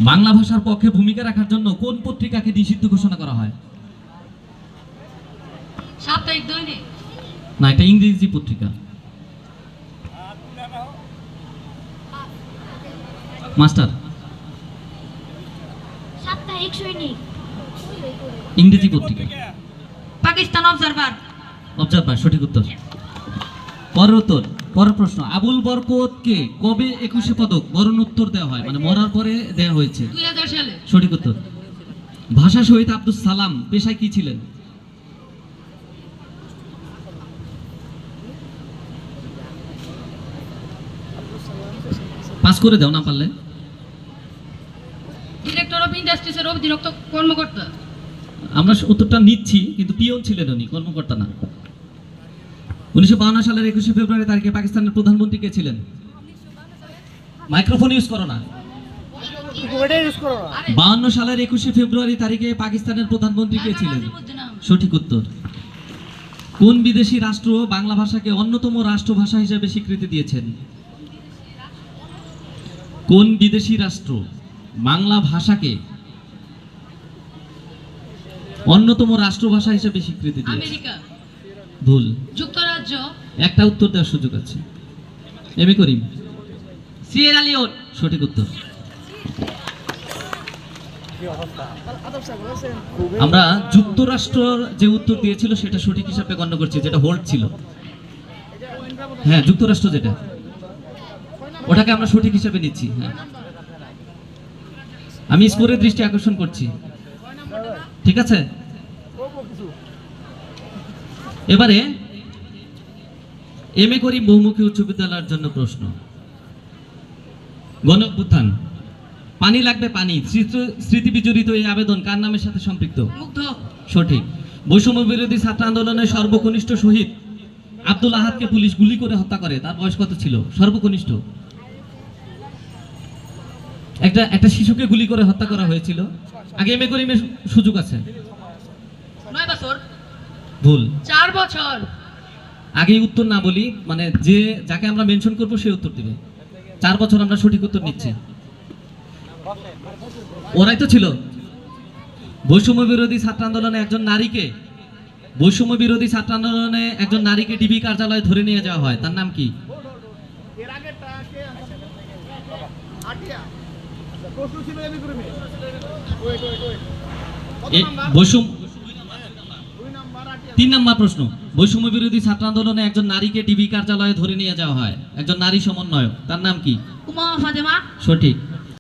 বাংলা ভাষার পক্ষে ভূমিকা রাখার জন্য কোন পত্রিকাকে নিষিদ্ধ ঘোষণা করা হয়? সাপ্তাহিক দৈনিক। না, এটা ইংরেজি পত্রিকা। মাস্টার, সাপ্তাহিক সৈনিক। ইংরেজি পত্রিকা। পাকিস্তান অবজারভার। অবজারভার সঠিক উত্তর। পরের উত্তর, পরের প্রশ্ন, আবুল বরকতকে কবে 21শে পদক মরণোত্তর দেওয়া হয়, মানে মরার পরে দেওয়া হয়েছে? 2000 সালে। সঠিক উত্তর। ভাষা শহীদ আব্দুল সালাম পেশায় কি ছিলেন? পাস করে দাও না পারলে। ডিরেক্টর অফ ইন্ডাস্ট্রিজের অধীনস্থ কর্মকর্তা। আমরা উত্তরটা নিচ্ছি, কিন্তু পিয়ন ছিলেন উনি, কর্মকর্তা না। 1952 সালের 21শে ফেব্রুয়ারি তারিখে পাকিস্তানের প্রধানমন্ত্রী কে ছিলেন? মাইক্রোফোন ইউজ করো না। 52 সালের 21শে ফেব্রুয়ারি তারিখে পাকিস্তানের প্রধানমন্ত্রী কে ছিলেন? সঠিক উত্তর। কোন বিদেশি রাষ্ট্র বাংলা ভাষাকে অন্যতম রাষ্ট্রভাষা হিসেবে স্বীকৃতি দিয়েছেন? কোন বিদেশি রাষ্ট্র বাংলা ভাষাকে অন্যতম রাষ্ট্রভাষা হিসেবে স্বীকৃতি দিয়েছে? আমেরিকা। ভুল। যুক্তরাজ্য। একটা উত্তর দেওয়ার সুযোগ আছে। M A Karim. Sierra Leone. সঠিক উত্তর। আমরা যুক্তরাষ্ট্র যে উত্তর দিয়েছিল সেটা সঠিক হিসাবে গণ্য করছি, যেটা হোল্ড ছিল। হ্যাঁ, যুক্তরাষ্ট্র যেটা, ওটাকে আমরা সঠিক হিসাবে নিচ্ছি। হ্যাঁ, আমি স্কোরের দৃষ্টি আকর্ষণ করছি। ঠিক আছে, এবারে এম এ করিম বহুমুখী উচ্চ বিদ্যালয়ের জন্য প্রশ্ন। গণ অভ্যুত্থান, পানি লাগবে পানি, স্মৃতি বিজড়িত এই আবেদন কার নামের সাথে সম্পৃক্ত? মুগ্ধ। সঠিক। বৈষম্য বিরোধী ছাত্র আন্দোলনের সর্বকনিষ্ঠ শহীদ আব্দুল আহাদকে পুলিশ গুলি করে হত্যা করে, তার বয়স কত ছিল? সর্বকনিষ্ঠ। একটা শিশুকে গুলি করে হত্যা করা হয়েছিল। আগে এম এ করিমের সুযোগ আছে। 9 বছর। ভুল। 4 বছর। আগে উত্তর না বলি, মানে যাকে আমরা মেনশন করবো সে উত্তর দিবে। 4 বছর আমরা সঠিক উত্তর নিচ্ছি। ওরাই তো ছিল। বৈষম্য বিরোধী ছাত্র আন্দোলনে একজন নারীকে ডিবি কার্যালয়ে ধরে নিয়ে যাওয়া হয়, তার নাম কি? তিন নম্বর প্রশ্ন, বৈষম্য বিরোধী ছাত্র আন্দোলনে একজন নারীকে ডিবি কার্যালয়ে ধরে নিয়ে যাওয়া হয়, একজন নারী সমন্বয়ক, তার নাম কি? উমা ফাতেমা। সঠিক।